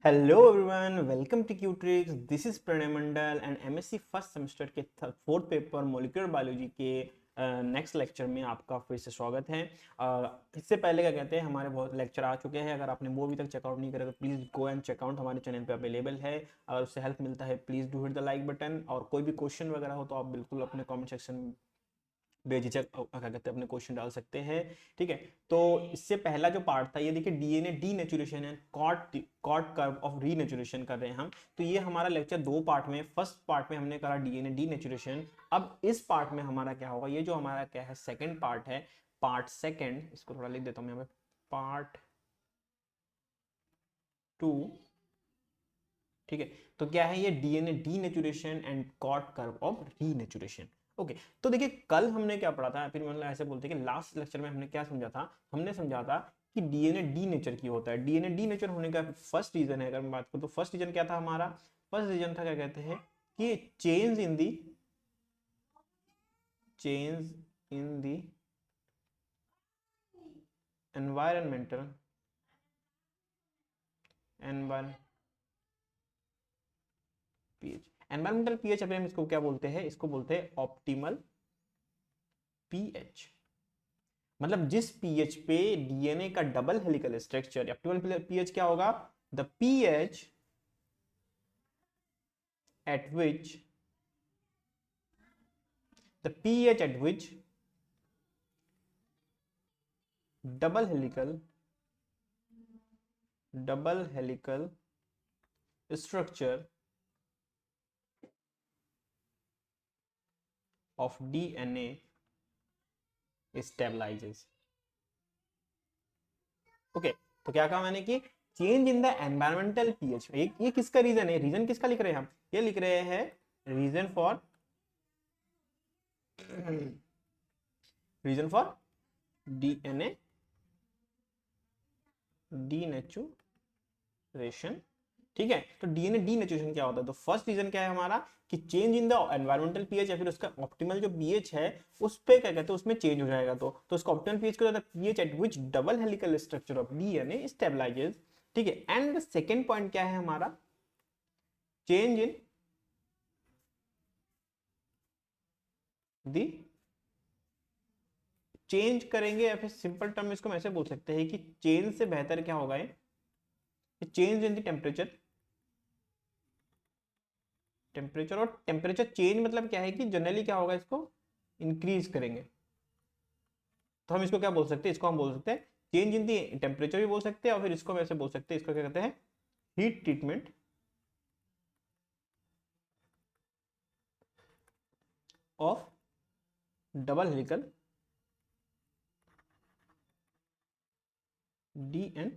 Hello everyone, welcome to Qtrix. This is Pranay Mandal and MSc first semester के fourth paper molecular biology के next lecture में आपका फिर से स्वागत है। इससे पहले क्या कहते हैं, हमारे बहुत लेक्चर आ चुके हैं। अगर आपने वो अभी तक चेकआउट नहीं करा तो प्लीज़ गो एंड चेकआउट, हमारे चैनल पे अवेलेबल है। अगर उससे हेल्प मिलता है please do hit the like button, और कोई भी क्वेश्चन वगैरह हो तो आप बिल्कुल अपने कमेंट सेक्शन में बेझिझक क्या कहते हैं अपने क्वेश्चन डाल सकते हैं। ठीक है, तो इससे पहला जो पार्ट था ये देखिए, डीएनए डीनेचुरेशन है, कॉट कर्व ऑफ रीनेचुरेशन कर रहे हैं हम। तो ये हमारा लेक्चर दो पार्ट में, फर्स्ट पार्ट में हमने करा डीएनए डीनेचुरेशन। अब इस पार्ट में हमारा क्या होगा, ये जो हमारा क्या है सेकंड पार्ट है, पार्ट सेकंड, इसको थोड़ा लिख देता हूं यहाँ पे, पार्ट 2। ठीक है, तो क्या है ये DNA denaturation and cot curve of renaturation. Okay, तो देखिए कल हमने क्या पढ़ा था, फिर मतलब ऐसे बोलते हैं कि लास्ट लेक्चर में हमने क्या समझा था। हमने समझा था कि डीएनए डीनेचर की होता है। डीएनए डीनेचर होने का फर्स्ट रीजन है, अगर मैं बात करूं तो फर्स्ट रीजन क्या था हमारा, फर्स्ट रीजन था क्या कहते हैं कि change in the environmental environmental pH. Environmental pH अभी हम इसको क्या बोलते हैं, इसको बोलते हैं ऑप्टिमल पीएच। मतलब जिस पीएच पे डीएनए का double helical structure, optimal pH क्या होगा, the pH eight which the pH eight which double helical structure of DNA stabilises. Okay, तो क्या कहा मैंने कि change in the environmental pH, ये किसका रीजन है, रीजन किसका लिख रहे हैं हम, ये लिख रहे हैं रीजन फॉर डीएनए डीनेचुरेशन। ठीक है, तो डीएनए डीनेचुरेशन क्या होता है, तो फर्स्ट रीजन क्या है हमारा कि change in the environmental pH, या फिर उसका ऑप्टिमल जो पीएच है उस पे क्या कहते हैं उसमें चेंज हो जाएगा। तो उसका ऑप्टिमल पीएच क्या होता है, pH eight which double helical structure of DNA stabilises. ठीक है, एंड सेकंड पॉइंट क्या है हमारा, चेंज इन दी, चेंज करेंगे, या फिर सिंपल टर्म में इसको हम ऐसे बोल सकते हैं कि चेंज से बेहतर क्या होगा, चेंज इन द टेम्परेचर। और टेम्परेचर चेंज मतलब क्या है कि जनरली क्या होगा, इसको इंक्रीज करेंगे। तो हम इसको क्या बोल सकते हैं, इसको हम बोल सकते हैं चेंज इन दी टेम्परेचर भी बोल सकते हैं, और फिर इसको हम ऐसे बोल सकते हैं, इसको क्या कहते हैं heat treatment of double helical DNA.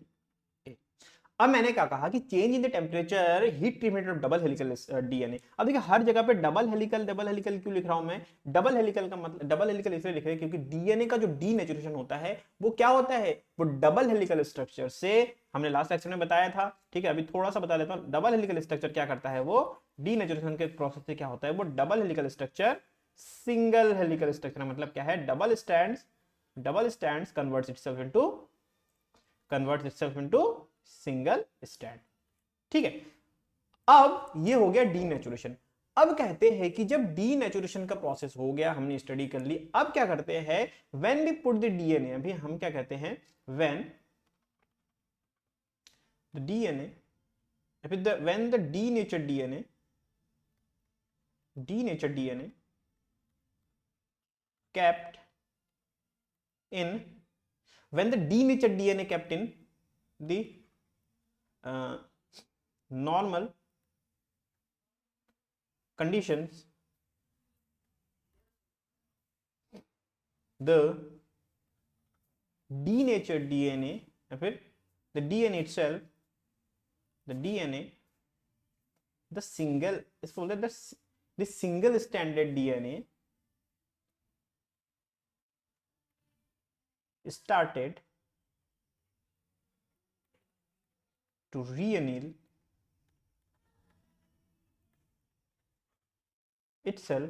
अब मैंने क्या कहा कि change in the temperature heat treatment of double helical DNA. अब देखिए हर जगह पे डबल हेलिकल क्यों लिख रहा हूं मैं, डबल हेलिकल का मतलब, डबल हेलिकल इसलिए लिख रहे हैं क्योंकि डीएनए का जो डीनेचुरेशन होता है वो क्या होता है, वो डबल हेलिकल स्ट्रक्चर से, हमने लास्ट लेक्चर में बताया था। ठीक है, अभी थोड़ा सा बता देता हूं, डबल हेलिकल स्ट्रक्चर क्या करता है, वो डीनेचुरेशन के प्रोसेस से क्या होता है, वो double helical structure single helical structure, मतलब क्या है, double stands converts itself into single stand. ठीक है, अब ये हो गया डीनेचुरेशन। अब कहते हैं कि जब डीनेचुरेशन का प्रोसेस हो गया, हमने स्टडी कर ली, अब क्या करते हैं, when we put the DNA, अभी हम क्या कहते हैं, व्हेन द डीएनए, फिर when the denature DNA kept in when the denatured DNA kept in the normal conditions, the denatured DNA, या फिर the DNA itself, the DNA, the single, इसको बोलते हैं the single stranded DNA started to reanneal itself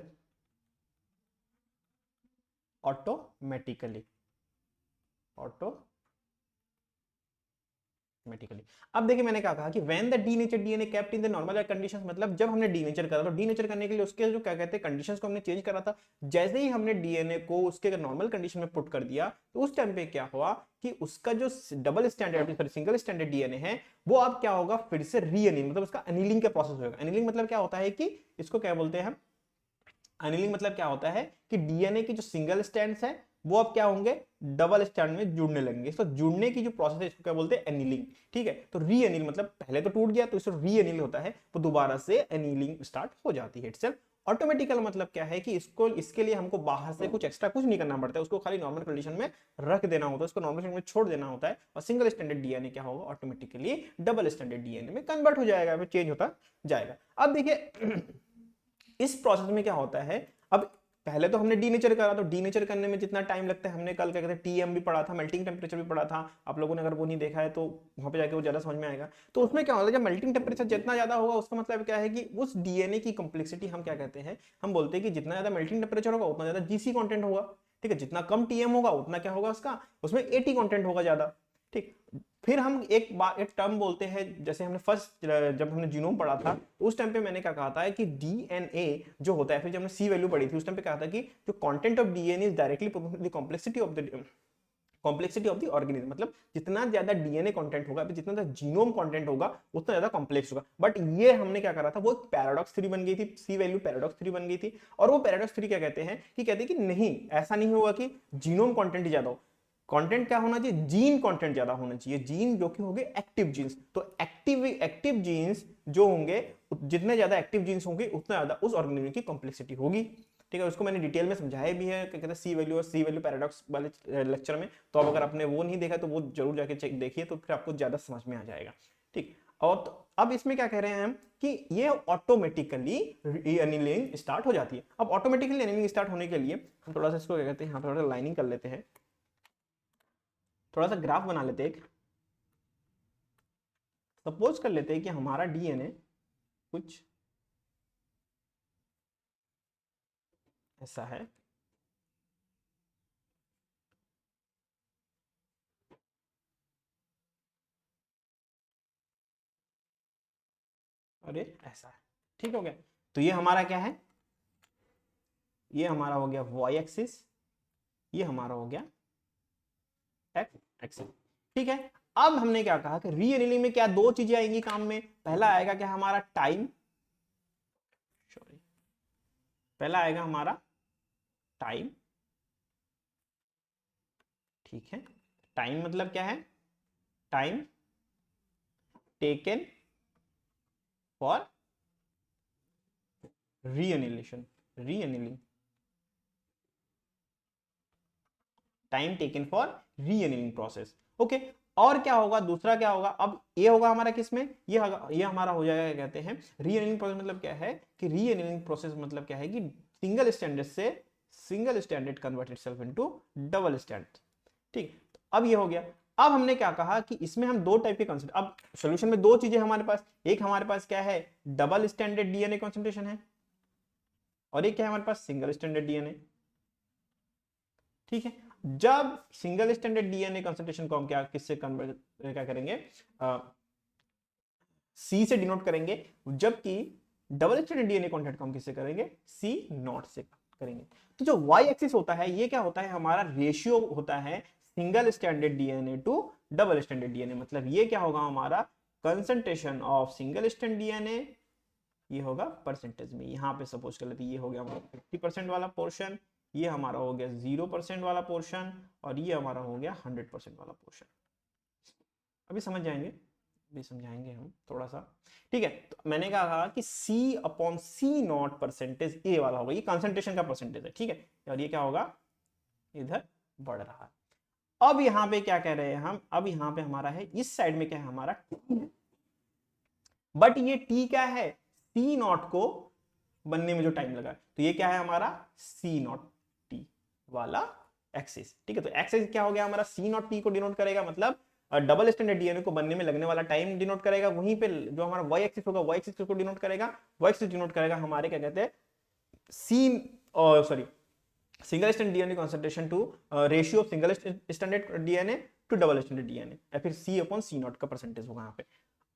automatically. Automatically. अब देखिए मैंने क्या कहा कि when the denature DNA kept in the normal conditions, मतलब जब हमने डीनेचर करा तो डीनेचर करने के लिए उसके जो क्या कहते हैं कंडीशंस को हमने चेंज करा था। जैसे ही हमने डीएनए को उसके नॉर्मल कंडीशन में पुट कर दिया तो उस टाइम पे क्या हुआ कि उसका जो double standard single standard DNA है वो अब क्या होगा, फिर से रीअनीलिंग, मतलब उसका एनीलिंग का प्रोसेस होगा। एनीलिंग मतलब क्या होता है कि इसको क्या बोलते हैं हम, एनीलिंग मतलब क्या होता है कि डीएनए की जो सिंगल स्ट्रैंड्स है वो अब क्या होंगे, डबल स्ट्रैंड में जुड़ने लगेंगे। तो जुड़ने की जो प्रोसेस है इसको क्या बोलते हैं, एनीलिंग। ठीक है, तो री एनील मतलब पहले तो टूट गया तो इसको री एनील होता है, वो दोबारा से एनीलिंग स्टार्ट हो जाती है इटसेल्फ। ऑटोमेटिकल मतलब क्या है कि इसको इसके लिए हमको बाहर से कुछ एक्स्ट्रा कुछ नहीं करना पड़ता है, उसको खाली नॉर्मल कंडीशन में रख देना होता है, उसको नॉर्मल कंडीशन में छोड़ देना होता है और सिंगल स्टैंडर्ड डीएनए क्या होगा, ऑटोमेटिकली डबल स्टैंडर्ड डीएनए में कन्वर्ट हो जाएगा, चेंज होता जाएगा। अब देखिए इस प्रोसेस में क्या होता है, अब पहले तो हमने डीनेचर करा, तो डीनेचर करने में जितना टाइम लगता है हमने कल क्या कहते हैं टीएम भी पढ़ा था, मेल्टिंग टेम्परेचर भी पढ़ा था। आप लोगों ने अगर वो नहीं देखा है तो वहां पे जाके वो ज्यादा समझ में आएगा। तो उसमें क्या होता है, जब मेल्टिंग टेम्परेचर जितना ज्यादा होगा उसका मतलब क्या है कि उस डीएनए की कॉम्प्लेक्सिटी हम क्या कहते हैं, हम बोलते हैं कि जितना ज्यादा मेल्टिंग टेम्परेचर होगा उतना ज्यादा जीसी कंटेंट होगा। ठीक है, जितना कम टीएम होगा उतना क्या होगा उसका, उसमें एटी कंटेंट होगा ज्यादा। ठीक, फिर हम एक टर्म बोलते हैं, जैसे हमने फर्स्ट जब हमने जीनोम पढ़ा था तो उस टाइम पे मैंने क्या कहा था कि डीएनए जो होता है, फिर जब हमने सी वैल्यू पढ़ी थी उस टाइम पे कहा था कि जो content of DNA is directly proportional to the complexity of the organism, मतलब जितना ज्यादा डीएनए कंटेंट होगा, जितना ज्यादा जीनोम कंटेंट होगा उतना ज्यादा कॉम्प्लेक्स होगा। बट ये हमने क्या करा था, वो एक पैराडॉक्स थ्योरी बन गई थी, सी वैल्यू पैराडॉक्स थ्योरी बन गई थी। और वो पैराडॉक्स थ्योरी क्या कहते हैं कि नहीं, ऐसा नहीं होगा कि जीनोम कंटेंट ही ज्यादा हो। कंटेंट क्या होना चाहिए, जीन कंटेंट ज्यादा होना चाहिए, जीन जो कि होंगे एक्टिव जीन्स। तो एक्टिव जीन्स जो होंगे, जितने ज्यादा एक्टिव जीन्स होंगे उतना ज्यादा उस ऑर्गेनिज्म की कॉम्प्लेक्सिटी होगी। ठीक है, उसको मैंने डिटेल में समझाया भी है, क्या कहते हैं सी वैल्यू और सी वैल्यू पैराडॉक्स वाले लेक्चर में। तो अब अगर आपने वो नहीं देखा तो वो जरूर जाके चेक देखिए, तो फिर आपको ज्यादा समझ में आ जाएगा। ठीक, और तो अब इसमें क्या कह रहे हैं हम कि ये ऑटोमेटिकली एनीलिंग स्टार्ट हो जाती है। अब ऑटोमेटिकली एनीलिंग स्टार्ट होने के लिए हम थोड़ा सा इसको क्या कहते हैं, यहाँ थोड़ा सा लाइनिंग कर लेते हैं, थोड़ा सा ग्राफ बना लेते हैं। सपोज कर लेते हैं कि हमारा डीएनए कुछ ऐसा है, और ये ऐसा है। ठीक हो गया, तो ये हमारा क्या है, ये हमारा हो गया वाई एक्सिस, ये हमारा हो गया एक्स एक्सिस। ठीक है, अब हमने क्या कहा कि रीएनीलिंग में क्या दो चीजें आएंगी काम में। पहला आएगा क्या हमारा टाइम, सॉरी, पहला आएगा हमारा टाइम। ठीक है, टाइम मतलब क्या है, time taken for reannealation, reannealing, time taken for reannealing process. Okay, और क्या होगा, दूसरा क्या होगा, अब ये होगा हमारा किसमें, ये हमारा हो जाएगा, क्या कहते हैं रीएनीलिंग प्रोसेस। मतलब क्या है कि रीएनीलिंग प्रोसेस मतलब क्या है कि सिंगल स्टैंडर्ड से single standard convert itself into double standard. ठीक, अब ये हो गया। अब हमने क्या कहा कि इसमें हम दो टाइप के कंसेंट्रेशन, अब सॉल्यूशन में दो चीजें हमारे पास, एक हमारे पास क्या है डबल स्टैंडर्ड डीएनए कंसंट्रेशन है, और एक क्या है हमारे पास सिंगल स्टैंडर्ड डीएनए। ठीक है, जब सिंगल स्टैंडर्ड डीएनए कंसंट्रेशन को हम क्या किससे कन्वर्ट क्या करेंगे, सी से डिनोट करेंगे, जबकि डबल स्टैंडर्ड डीएनए कंटेंट को हम किससे करेंगे, सी नॉट से करेंगे। तो जो वाई एक्सिस होता है ये क्या होता है, हमारा रेशियो होता है single standard DNA to double standard DNA. मतलब ये क्या होगा हमारा concentration of single stand DNA, ये होगा परसेंटेज में। यहाँ पे सपोज कर लेते ये हो गया हमारा 50% वाला पोर्शन, ये हमारा हो गया 0% वाला पोर्शन, और ये हमारा हो गया 100% वाला पोर्शन। अभी समझ जाएंगे, अभी समझाएंगे हम थोड़ा सा। ठीक है, तो मैंने कहा कि C upon C naught percentage ए वाला होगा, ये कंसंट्रेशन का परसेंटेज है। ठीक है, और ये क्या होगा, इधर बढ़ रहा है। अब यहाँ पे क्या कह रहे हैं हम, अब यहाँ पे हमारा है इस साइड में क्या है हमारा T है, बट ये T क्या है, C नॉट को बनने में जो टाइम लगा, तो ये क्या है हमारा C नॉट T वाला एक्सिस। ठीक है, तो एक्सिस क्या हो गया हमारा, C नॉट T को डिनोट करेगा, मतलब डबल स्टैंडर्ड डीएनए को बनने में लगने वाला टाइम डिनोट करेगा। वहीं पे जो हमारा वाई एक्सिस होगा, वाई एक्सिस को डिनोट करेगा, वाई एक्सिस डिनोट करेगा हमारे क्या कहते हैं C, sorry, single standard DNA concentration to ratio of single standard DNA to double stranded DNA, या फिर C अपॉन C नॉट का परसेंटेज होगा यहाँ पे।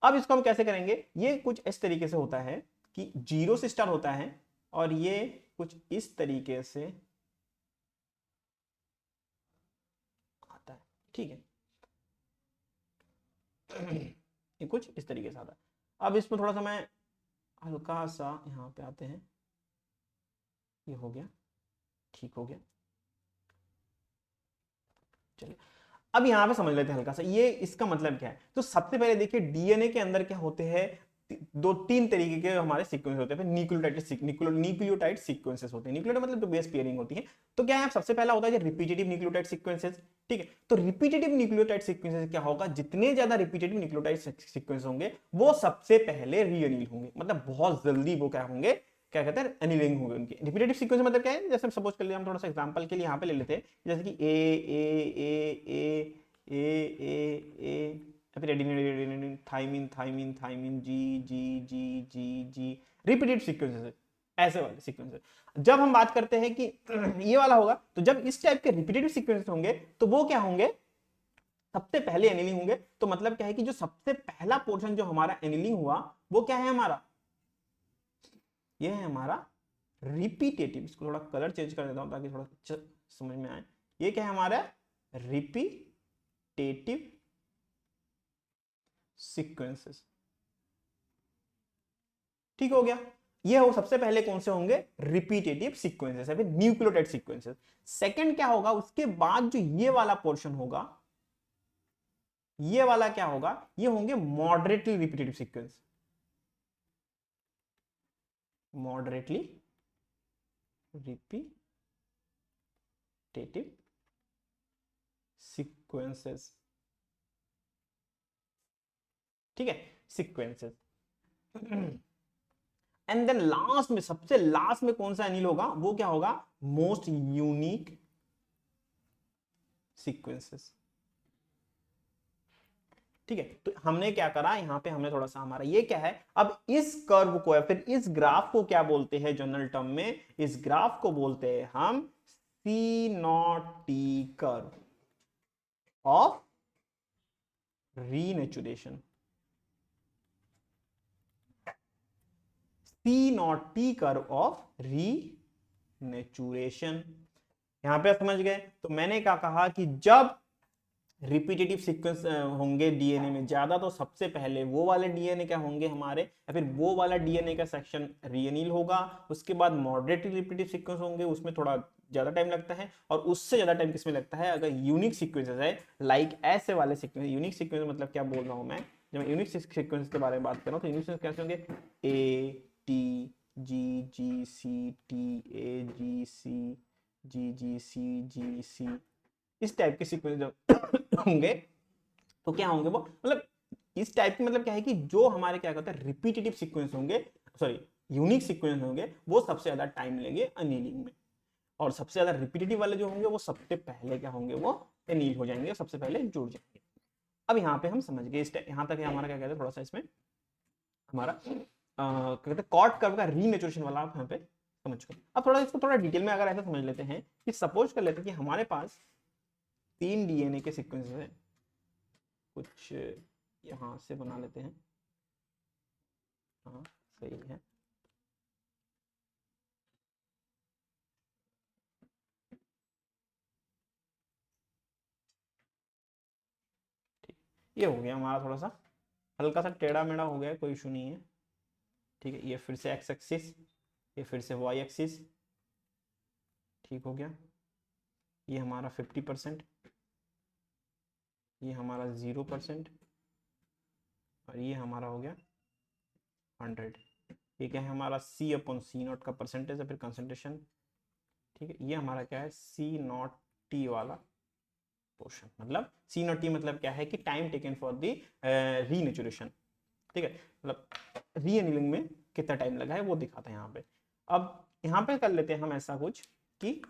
अब इसको हम कैसे करेंगे, ये कुछ इस तरीके से होता है कि 0 से स्टार्ट होता है और ये कुछ इस तरीके से आता है, ठीक है। ये कुछ इस तरीके से आता है। अब इसमें थोड़ा सा मैं हल्का सा यहाँ पे आते हैं, ये हो गया, ठीक हो गया। चलिए अब यहां पे समझ लेते हैं हल्का सा ये इसका मतलब क्या है। तो सबसे पहले देखिए डीएनए के अंदर क्या होते हैं, दो तीन तरीके के हमारे सीक्वेंस होते हैं, न्यूक्लियोटाइड सीक्वेंसेस होते हैं। न्यूक्लियोटाइड मतलब तो बेस पेयरिंग होती है। तो क्या है, सबसे पहला होता है रिपीटेटिव न्यूक्लियोटाइड सीक्वेंसेस, ठीक है। तो रिपीटेटिव न्यूक्लियोटाइड सीक्वेंसेस क्या होगा, जितने ज्यादा रिपीटेटिव न्यूक्लियोटाइड सीक्वेंस होंगे वो सबसे पहले रीअनील होंगे, मतलब बहुत जल्दी वो क्या होंगे, क्या कहते हैं, एनिलिंग होंगे उनके। रिपीटेटिव सीक्वेंस मतलब क्या है, जैसे सपोज कर लिया हम थोड़ा सा एग्जांपल के लिए यहाँ पे ले लेते हैं, जैसे कि ए फिर एडेनिन थाइमिन थाइमिन थाइमिन जी जी जी जी जी, रिपीटेड सीक्वेंसेस, ऐसे वाले सीक्वेंसेस। जब हम बात करते हैं कि ये वाला होगा, तो जब इस टाइप के रिपीटेटिव सीक्वेंसेस होंगे तो वो क्या होंगे, सबसे पहले एनिलिंग होंगे। तो मतलब क्या है कि जो सबसे पहला पोर्शन जो हमारा एनिलिंग हुआ वो क्या है हमारा, ये है हमारा रिपीटेटिव। इसको थोड़ा कलर चेंज कर देता हूं ताकि थोड़ा समझ में आए। ये क्या है हमारा रिपीटेटिव सीक्वेंसेस, ठीक हो गया। ये हो सबसे पहले कौन से होंगे, रिपीटेटिव सीक्वेंसेस है, फिर न्यूक्लियोटाइड सीक्वेंसेस। सेकंड क्या होगा, उसके बाद जो ये वाला पोर्शन होगा, ये वाला क्या होगा, ये होंगे moderately repetitive sequence, moderately repetitive sequences, ठीक है, सीक्वेंसेस। एंड देन लास्ट में, सबसे लास्ट में कौन सा एनिल होगा, वो क्या होगा, मोस्ट यूनिक सीक्वेंसेस, ठीक है। तो हमने क्या करा यहां पे, हमने थोड़ा सा हमारा ये क्या है, अब इस कर्व को या फिर इस ग्राफ को क्या बोलते हैं जनरल टर्म में, इस ग्राफ को बोलते हैं हम C naught T curve of renaturation, C naught T curve of renaturation. यहां पे समझ गए। तो मैंने क्या कहा कि जब रिपीटेटिव सीक्वेंस होंगे डीएनए में ज्यादा, तो सबसे पहले वो वाले डीएनए क्या होंगे हमारे, या फिर वो वाला डीएनए का सेक्शन रीअनील होगा। उसके बाद मॉडरेटली रिपीटेटिव सीक्वेंस होंगे, उसमें थोड़ा ज्यादा टाइम लगता है। और उससे ज्यादा टाइम किसमें लगता है, अगर यूनिक सीक्वेंसेस है, लाइक ऐसे वाले सीक्वेंस। यूनिक सीक्वेंस मतलब क्या बोल रहा हूं मैं, जब मैं यूनिक सीक्वेंस के बारे में बात कर रहा हूं, तो यूनिक सीक्वेंस कैसे होंगे, A T G ji C T A जी सी जी जी सी जी सी, इस टाइप के सीक्वेंस जब होंगे तो क्या होंगे वो, मतलब इस टाइप की, मतलब क्या है कि जो हमारे क्या कहते हैं रिपीटेटिव सीक्वेंस होंगे, सॉरी यूनिक सीक्वेंस होंगे, वो सबसे ज्यादा टाइम लेंगे अनिलिंग में। और सबसे ज्यादा रिपीटेटिव वाले जो होंगे वो सबसे पहले क्या होंगे, वो एनील हो जाएंगे, सबसे पहले जुड़ जाएंगे। अब यहाँ पे हम समझ गए, यहाँ तक हमारा क्या कहते हैं, थोड़ा सा इसमें हमारा कहते हैं कॉर्ड कर्व का रीनेचुरेशन वाला आप यहाँ पे समझ गए। अब थोड़ा इसको थोड़ा डिटेल में अगर ऐसा समझ लेते हैं कि सपोज कर लेते हैं कि हमारे पास 3 डीएनए के सीक्वेंसेस हैं, कुछ यहां से बना लेते हैं, हाँ सही है। ये हो गया हमारा, थोड़ा सा हल्का सा टेढ़ा मेढ़ा हो गया, कोई इशू नहीं है, ठीक है। ये फिर से एक्स एक्सिस, ये फिर से वाई एक्सिस, ठीक हो गया। ये हमारा 50%, ये हमारा 0%, और ये हमारा हो गया 100। ये क्या है हमारा सी अपॉन सी नॉट का परसेंटेज है, फिर कंसंट्रेशन, ठीक है। ये हमारा क्या है, सी नॉट टी वाला पोर्शन, मतलब सी नॉट टी मतलब क्या है कि time taken for the renaturation, ठीक है। मतलब रीएनिलिंग में कितना टाइम लगा है वो दिखाता है यहाँ पे। अब यहाँ पे कर लेते हैं हम ऐसा कुछ कि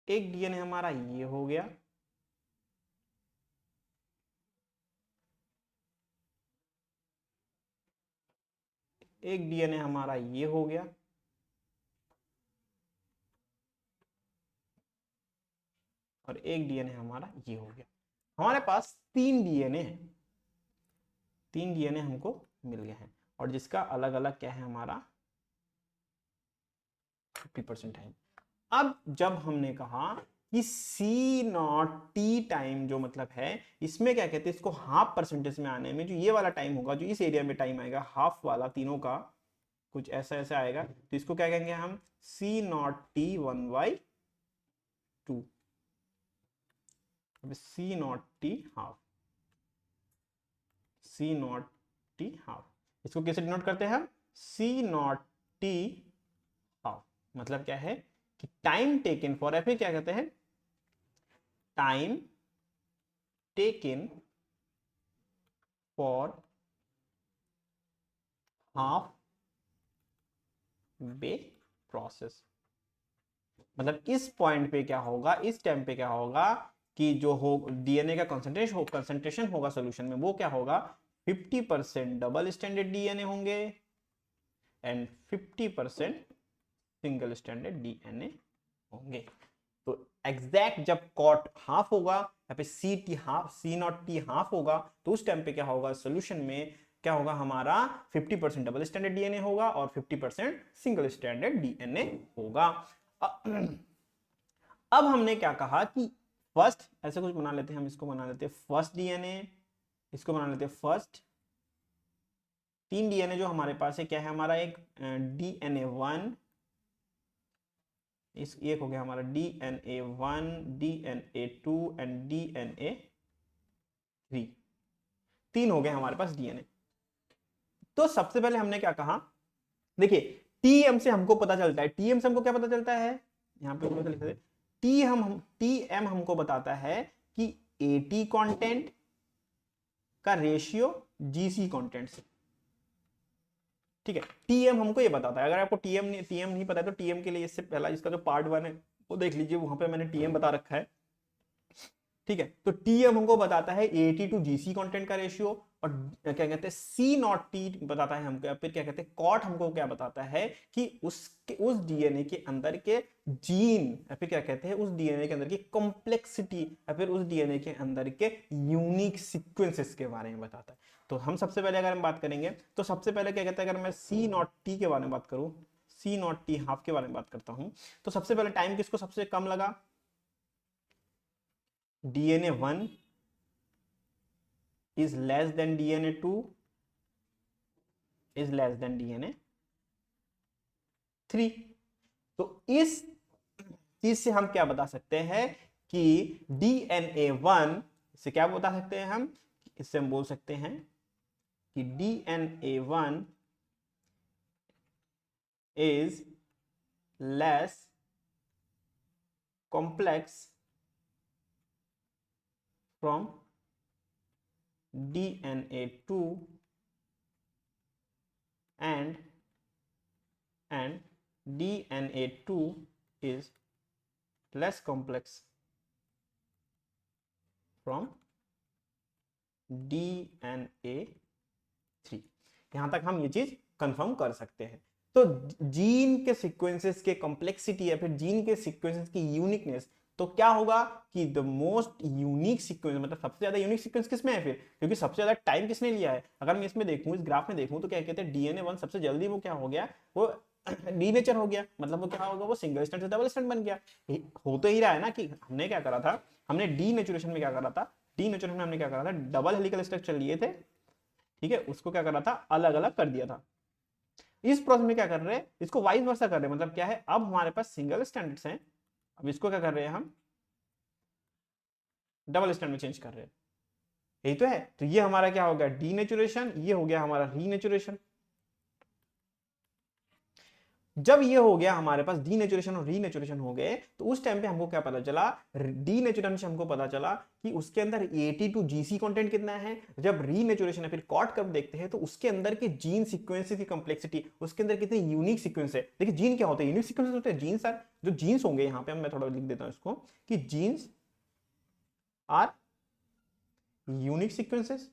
एक डीएनए हमारा ये हो गया, एक डीएनए हमारा ये हो गया, और एक डीएनए हमारा ये हो गया। हमारे पास 3 डीएनए है, 3 डीएनए हमको मिल गए हैं, और जिसका अलग अलग क्या है हमारा 50% है। अब जब हमने कहा कि सी नॉट टी टाइम जो मतलब है, इसमें क्या कहते हैं, इसको हाफ परसेंटेज में आने में जो ये वाला टाइम होगा, जो इस एरिया में टाइम आएगा हाफ वाला तीनों का कुछ ऐसा ऐसा आएगा, तो इसको क्या कहेंगे हम, C naught T 1/2, C naught T half, C naught T half. इसको कैसे डिनोट करते हैं हम, सी नॉट टी हाफ। मतलब क्या है कि टाइम टेकन फॉर, या फिर क्या कहते हैं, time taken for half way process. मतलब इस पॉइंट पे क्या होगा, इस टाइम पे क्या होगा कि जो हो डीएनए का कंसंट्रेशन होगा सोल्यूशन में, वो क्या होगा, 50% डबल स्टैंडर्ड डीएनए होंगे एंड 50% सिंगल स्टैंडर्ड डीएनए होंगे। तो एग्जैक्ट जब कॉट हाफ होगा या फिर C T half, C naught T half होगा, तो उस टाइम पे क्या होगा, सोल्यूशन में क्या होगा हमारा, 50% डबल स्टैंडर्ड डीएनए होगा और 50% सिंगल स्टैंडर्ड डीएनए होगा। अब हमने क्या कहा कि फर्स्ट ऐसे कुछ बना लेते हैं, हम इसको बना लेते हैं फर्स्ट डीएनए, इसको बना लेते हैं फर्स्ट। 3 डीएनए जो हमारे पास है, क्या है हमारा, एक DNA1, इस एक हो गया हमारा DNA1, DNA2 एंड DNA3, 3 हो गए हमारे पास डीएनए। तो सबसे पहले हमने क्या कहा, देखिए टीएम से हमको पता चलता है, टीएम से हमको क्या पता चलता है, यहां पे लिख देते, टीएम हमको बताता है कि एटी कंटेंट का रेशियो जीसी कंटेंट से। ठीक है, टीएम हमको ये बताता है। अगर आपको टीएम नहीं पता है तो टीएम के लिए इससे पहला इसका जो पार्ट 1 है वो देख लीजिए, वहां पे मैंने टीएम बता रखा है। ठीक है, तो टीएम हमको बताता है एटी टू जीसी कंटेंट का रेशियो, और क्या कहते हैं सी नॉट टी बताता है हमको, फिर क्या कहते हैं कॉट हमको क्या बताता है कि उसके उस डीएनए के अंदर के जीन, या फिर क्या कहते हैं उस डीएनए के अंदर की कॉम्प्लेक्सिटी, या फिर उस डीएनए के अंदर के यूनिक सीक्वेंसेस के बारे में बताता है। तो हम सबसे पहले अगर हम बात करेंगे, तो सबसे पहले क्या कहते हैं, अगर मैं सी नॉट टी के बारे में बात करूं, सी नॉट टी हाफ के बारे में बात करता हूं, तो सबसे पहले टाइम किसको सबसे कम लगा, DNA1 is less than DNA2 is less than DNA3। तो इस चीज से हम क्या बता सकते हैं कि DNA1 से क्या बता सकते हैं हम, इससे हम बोल सकते हैं कि DNA1 is less complex from DNA2 and DNA2 is less complex from DNA3। यहां तक हम ये चीज कंफर्म कर सकते हैं। तो जीन के सीक्वेंसेस के कॉम्प्लेक्सिटी या फिर जीन के सीक्वेंसेस की यूनिकनेस, तो क्या होगा कि द मोस्ट यूनिक सीक्वेंस, मतलब सबसे ज्यादा यूनिक सीक्वेंस किसमें है फिर, क्योंकि सबसे ज्यादा टाइम किसने लिया है। अगर मैं इसमें देखूं, इस ग्राफ में देखूं, तो क्या कहते हैं DNA1 सबसे जल्दी वो क्या हो गया, वो डीनेचर हो गया, मतलब वो क्या होगा, वो सिंगल स्टैंड से डबल स्टैंड बन गया। हो तो ही रहा है ना कि हमने क्या करा था, हमने डीनेचुरेशन में क्या करा था, डीनेचुरेशन में हमने क्या करा था, डबल हेलिकल स्ट्रक्चर लिए थे, ठीक है, उसको क्या करा था, अलग अलग कर दिया था। इस प्रोसेस में क्या कर रहे हैं, इसको वाइस वर्सा कर रहे हैं, मतलब क्या है, अब हमारे पास सिंगल स्टैंडर्ड्स हैं, अब इसको क्या कर रहे हैं हम, डबल स्टैंड में चेंज कर रहे हैं। यही तो है। तो ये हमारा क्या हो गया, डीनेचुरेशन, ये हो गया हमारा रीनेचुरेशन। जब ये हो गया हमारे पास डीनेचुरेशन और रीनेचुरेशन हो गए, तो उस टाइम पे हमको क्या पता चला, डीनेचुरेशन से हमको पता चला कि उसके अंदर एटी टू जीसी कंटेंट कितना है। जब रीनेचुरेशन है फिर कॉट कब देखते हैं, तो उसके अंदर के जीन सीक्वेंसेस की कंप्लेक्सिटी, उसके अंदर कितने यूनिक सीक्वेंस है। देखिए जीन क्या होते हैं, यूनिक सीक्वेंसेस होते हैं। जीन्स आर, जो जीन्स होंगे यहां पे मैं थोड़ा लिख देता हूं इसको, कि genes are unique sequences,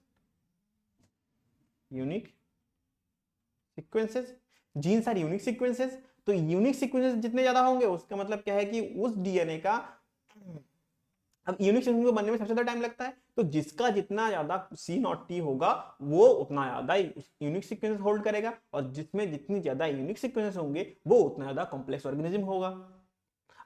unique sequences, genes are unique sequences. तो यूनिक सीक्वेंसेस जितने ज्यादा होंगे उसका मतलब क्या है कि उस डीएनए का, अब यूनिक सीक्वेंस को बनने में सबसे ज्यादा टाइम लगता है, तो जिसका जितना ज्यादा सी नॉट टी होगा वो उतना ज्यादा यूनिक सीक्वेंस होल्ड करेगा, और जिसमें जितनी ज्यादा यूनिक सीक्वेंसेस होंगे वो उतना ज्यादा कॉम्प्लेक्स ऑर्गेनिज्म होगा।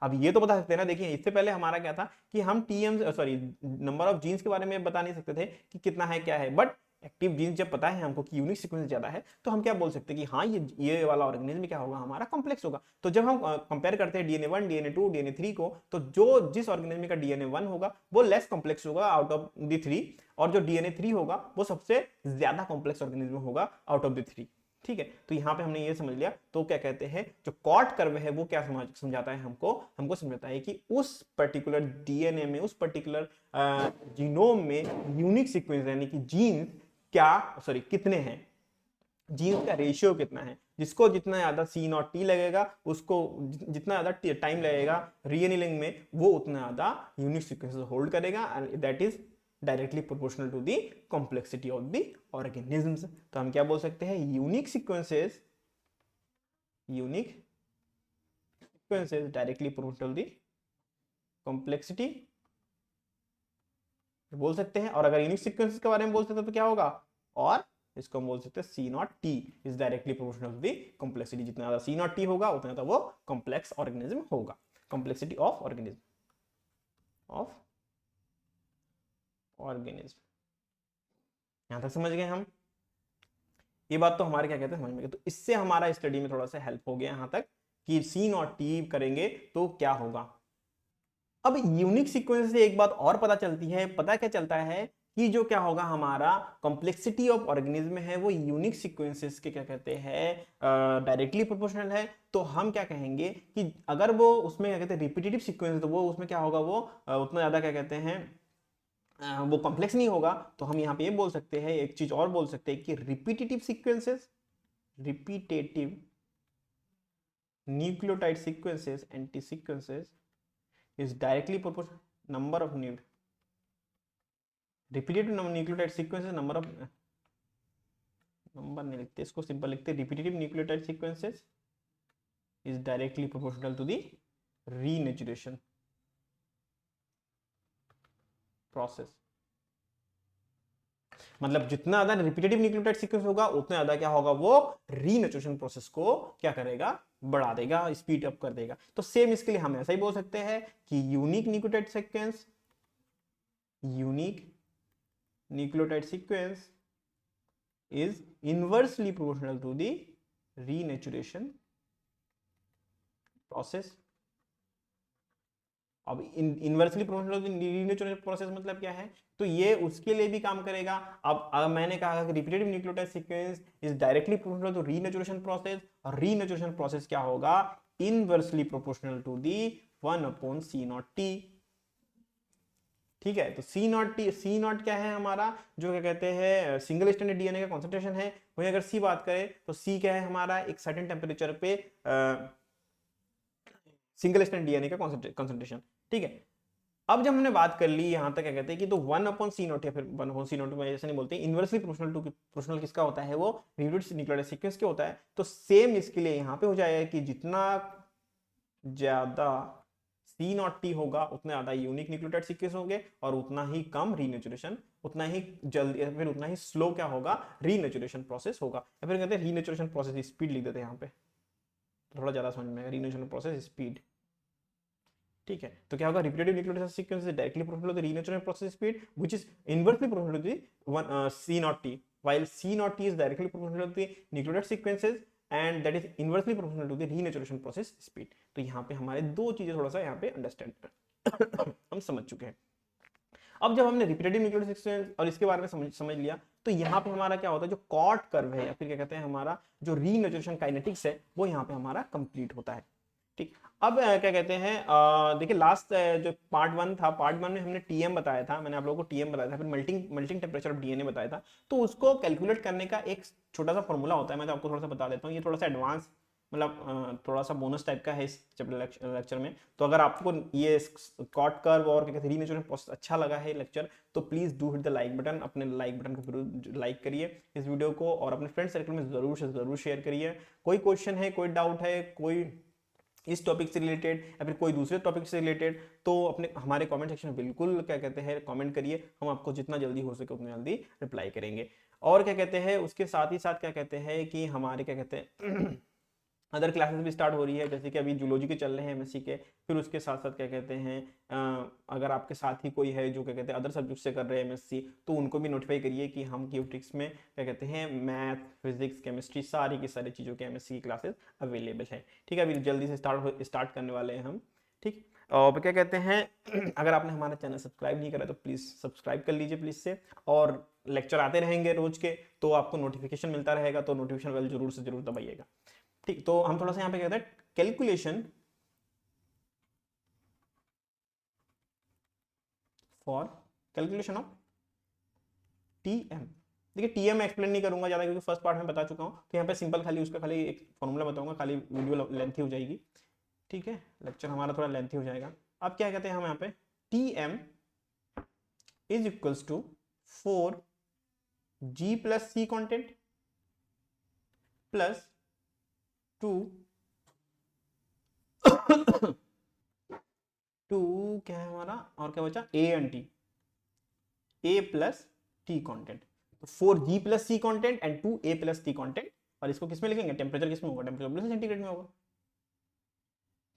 अब ये तो बता सकते हैं ना, देखिए इससे पहले हमारा क्या था कि हम TM sorry number of genes के बारे में बता नहीं सकते थे कि कितना है क्या है, बट एक्टिव जीन्स जब पता है हमको कि यूनिक सीक्वेंस ज्यादा है तो हम क्या बोल सकते हैं कि हाँ ये वाला ऑर्गेनिज्म क्या होगा हमारा कॉम्प्लेक्स होगा। तो जब हम कंपेयर करते हैं डीएनए 1 डीएनए 2 डीएनए 3 को, तो जो जिस ऑर्गेनिज्म का डीएनए 1 होगा वो लेस कॉम्प्लेक्स होगा आउट ऑफ द 3, और जो डीएनए 3 होगा वो सबसे ज्यादा कॉम्प्लेक्स ऑर्गेनिज्म होगा आउट ऑफ द 3। ठीक है, तो यहाँ पे हमने ये समझ लिया। तो क्या कहते हैं, जो कॉट कर्व है वो क्या समझाता है हमको समझाता है कि उस पर्टिकुलर डीएनए में, उस पर्टिकुलर जीनोम में यूनिक सीक्वेंस यानी कि जीन कितने हैं, जीन का रेशियो कितना है, जिसको जितना ज्यादा सी नॉट टी लगेगा, उसको जितना ज्यादा टाइम लगेगा रीएनिलिंग में, वो उतना ज्यादा यूनिक सीक्वेंसेस होल्ड करेगा, and that is directly proportional to the complexity of the organisms. तो हम क्या बोल सकते हैं, unique sequences directly proportional to the complexity बोल सकते हैं। और अगर यूनिक सीक्वेंसेस के बारे में बोल सकते हैं तो क्या होगा, और इसको हम बोल सकते हैं C naught T is directly proportional to the complexity. जितना ज्यादा सी नॉट टी होगा उतना ज्यादा वो कॉम्प्लेक्स ऑर्गेनिज्म होगा, कॉम्प्लेक्सिटी ऑफ ऑर्गेनिज्म यहां तक समझ गए हम। ये बात तो हमारे क्या कहते हैं समझ में गए। तो इससे हमारा स्टडी में थोड़ा सा हेल्प हो गया यहां तक कि सी नॉट टी करेंगे तो क्या होगा। अब यूनिक सीक्वेंस से एक बात और पता चलती है, पता क्या चलता है कि जो क्या होगा हमारा कॉम्प्लेक्सिटी ऑफ ऑर्गेनिज्म है वो यूनिक सीक्वेंसेस के क्या कहते हैं डायरेक्टली प्रोपोर्शनल है। तो हम क्या कहेंगे कि अगर वो उसमें क्या कहते हैं रिपीटेटिव सीक्वेंस, तो वो उसमें क्या होगा, वो उतना ज्यादा क्या कहते हैं वो कॉम्प्लेक्स नहीं होगा। तो हम यहाँ पे ये बोल सकते हैं, एक चीज और बोल सकते हैं कि repetitive nucleotide sequences anti sequences is directly proportional number of repetitive nucleotide sequences number नहीं लिखते, इसको सिंपल लिखते, repetitive nucleotide sequences is directly proportional to the renaturation process. मतलब जितना ज्यादा रिपीटेटिव न्यूक्लियोटाइड सीक्वेंस होगा उतना ज्यादा क्या होगा, वो रीनेचुरेशन प्रोसेस को क्या करेगा, बढ़ा देगा, स्पीड अप कर देगा। तो सेम इसके लिए हम ऐसा ही बोल सकते हैं कि unique nucleotide sequence is inversely proportional to the renaturation process. अब इनवर्सली प्रोपोर्शनल रीनेचुरेशन प्रोसेस मतलब क्या है, तो ये उसके लिए भी काम करेगा। अब मैंने कहा कि repetitive nucleotide sequence is directly proportional to renaturation process, और रीनेचुरेशन प्रोसेस क्या होगा, inversely proportional to the 1/C0t। ठीक है, तो C0 क्या है हमारा, जो क्या कहते हैं सिंगल स्टैंडर्ड डीएनए का कॉन्सेंट्रेशन है। वही अगर C बात करें तो C क्या है हमारा, एक सर्टेन टेम्परेचर पे सिंगल स्टैंडर्ड डीएनए का कॉन्सेंट्रेशन। ठीक है, अब जब हमने बात कर ली यहां तक क्या कहते हैं कि तो 1/C0 या फिर 1/C0 में ऐसे नहीं बोलते, इनवर्सली प्रोपोर्शनल किसका होता है, वो रिपीटेड न्यूक्लियोटाइड सीक्वेंस के होता है। तो सेम इसके लिए यहाँ पे हो जाएगा कि जितना ज्यादा C0t होगा उतना ज्यादा यूनिक न्यूक्लियोटाइड सीक्वेंस होंगे, और उतना ही कम रीनेचुरेशन, उतना ही जल्दी या फिर उतना ही स्लो क्या होगा, रीनेचुरेशन प्रोसेस होगा। या फिर कहते हैं रीनेचुरेशन प्रोसेस स्पीड लिख देते हैं यहाँ पे, थोड़ा ज्यादा समझ में आएगा, रीनेचुरेशन प्रोसेस स्पीड। ठीक है, तो क्या होगा, repetitive nucleotide sequence is directly proportional to the renaturation process speed which is inversely proportional to the C0t, while C0t is directly proportional to the nucleotide sequences and that is inversely proportional to the reneaturation process speed। तो यहाँ पे हमारे दो चीजें थोड़ा सा यहाँ पे अंडरस्टैंड हम समझ चुके हैं। अब जब हमने रिपीटेटिव न्यूक्लियोटाइड सीक्वेंस और इसके बारे में समझ लिया, तो यहाँ पे हमारा क्या होता है, जो कॉट कर्व है या फिर क्या कहते हैं हमारा जो रीनेचुरेशन काइनेटिक्स है वो यहाँ पे हमारा कंप्लीट होता है। ठीक, अब क्या कहते हैं देखिए लास्ट जो पार्ट 1 था, पार्ट 1 में हमने टीएम बताया था, मैंने आप लोगों को टीएम बताया था, फिर मेल्टिंग टेम्परेचर ऑफ डीएनए बताया था। तो उसको कैलकुलेट करने का एक छोटा सा फॉर्मूला होता है, मैं तो आपको थोड़ा सा बता देता हूँ, ये थोड़ा सा एडवांस मतलब थोड़ा सा बोनस टाइप का है इस लेक्चर में। तो अगर आपको ये कॉट कर्व और क्या कहते हैं रीनेचुरेशन प्रोसेस अच्छा लगा है लेक्चर, तो please do hit the like button, अपने लाइक बटन को जरूर लाइक करिए इस वीडियो को, और अपने फ्रेंड सर्कल में जरूर से जरूर शेयर करिए। कोई क्वेश्चन है, कोई डाउट है, कोई इस टॉपिक से रिलेटेड या फिर कोई दूसरे टॉपिक से रिलेटेड, तो अपने हमारे कमेंट सेक्शन में बिल्कुल क्या कहते हैं कमेंट करिए, हम आपको जितना जल्दी हो सके उतना जल्दी रिप्लाई करेंगे। और क्या कहते हैं उसके साथ ही साथ क्या कहते हैं कि हमारे क्या कहते हैं अदर क्लासेस भी स्टार्ट हो रही है, जैसे कि अभी जूलॉजी के चल रहे हैं एमएससी के, फिर उसके साथ साथ क्या कहते हैं अगर आपके साथ ही कोई है जो क्या कहते हैं अदर सब्जेक्ट से कर रहे हैं एमएससी, तो उनको भी नोटिफाई करिए कि हम क्यूट्रिक्स में क्या कहते हैं मैथ, फिजिक्स, केमिस्ट्री सारी की सारी चीज़ों के एमएससी की क्लासेस अवेलेबल है। ठीक है, अभी जल्दी से स्टार्ट करने वाले हैं हम। ठीक, और क्या कहते हैं अगर आपने हमारा चैनल सब्सक्राइब नहीं करा तो प्लीज़ सब्सक्राइब कर लीजिए प्लीज़ से, और लेक्चर आते रहेंगे रोज के, तो आपको नोटिफिकेशन मिलता रहेगा, तो नोटिफिकेशन बेल जरूर से जरूर दबाइएगा। ठीक, तो हम थोड़ा सा यहाँ पे कहते हैं calculation for calculation of TM. देखिए टीएम मैं एक्सप्लेन नहीं करूंगा ज़्यादा, क्योंकि फर्स्ट पार्ट में बता चुका हूँ, तो यहाँ पे सिंपल खाली उसका खाली एक फॉर्मूला बताऊंगा, खाली वीडियो लेंथी हो जाएगी। ठीक है, लेक्चर हमारा थोड़ा लेंथी हो जाएगा। अब क्या कहते हैं हम यहाँ पे Tm is equals to 4g plus C content plus 2 क्या है हमारा, और क्या बचा A and T, A plus T content, तो 4g plus C content and 2a plus T content. और इसको किसमें लिखेंगे, टेम्परेचर किसमें होगा, टेम्परेचर प्लस सेंटीग्रेड में होगा।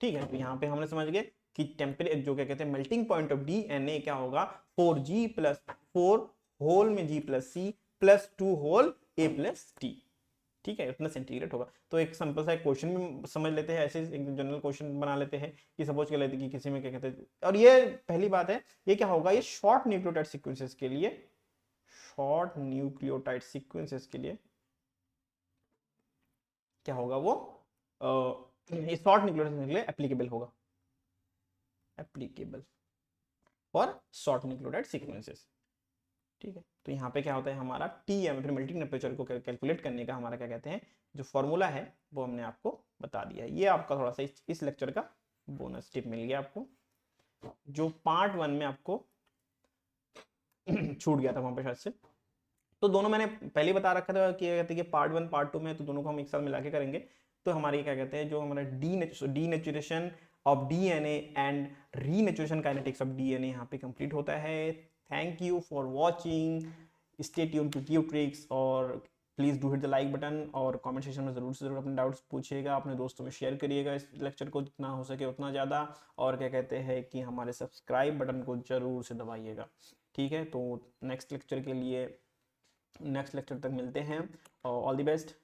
ठीक है, तो यहाँ पे हमने समझ गए कि टेम्परेचर जो क्या कहते हैं मेल्टिंग पॉइंट ऑफ डीएनए क्या होगा, 4g प्लस 4 होल में g plus C plus 2 whole a plus T. ठीक है, इतना सेंटीग्रेड होगा। तो एक सिंपल सा क्वेश्चन भी समझ लेते हैं, ऐसे एक जनरल क्वेश्चन बना लेते हैं कि सपोज कर लेते हैं कि किसी में क्या कहते हैं, और ये पहली बात है, ये क्या होगा, ये शॉर्ट न्यूक्लियोटाइड सीक्वेंसेस के लिए, शॉर्ट न्यूक्लियोटाइड सीक्वेंसेस के लिए क्या होगा वो ये शॉर्ट न्यूक्लियोटाइड के लिए एप्लीकेबल होगा, applicable for short nucleotide sequences. ठीक है, तो यहाँ पे क्या होता है हमारा टीएम फिर मेल्टिंग टेम्परेचर को कैलकुलेट करने का हमारा क्या कहते हैं जो फॉर्मूला है वो हमने आपको बता दिया है। ये आपका थोड़ा सा इस लेक्चर का बोनस टिप मिल गया आपको, जो पार्ट 1 में आपको छूट गया था वहां पे शायद से। तो दोनों मैंने पहले बता रखा था कि कहते हैं कि पार्ट 1 पार्ट 2 में, तो दोनों को हम एक साथ मिला के करेंगे। तो हमारी क्या कहते हैं जो हमारा denaturation of DNA and renaturation kinetics of DNA यहाँ पे कंप्लीट होता है। Thank you for watching, stay tuned to Qtrix, और please do hit the like button, और कमेंट सेक्शन में ज़रूर से ज़रूर अपने डाउट्स पूछिएगा, अपने दोस्तों में शेयर करिएगा इस लेक्चर को जितना हो सके उतना ज़्यादा, और क्या कहते हैं कि हमारे सब्सक्राइब बटन को ज़रूर से दबाइएगा। ठीक है, तो नेक्स्ट लेक्चर तक मिलते हैं, ऑल द बेस्ट।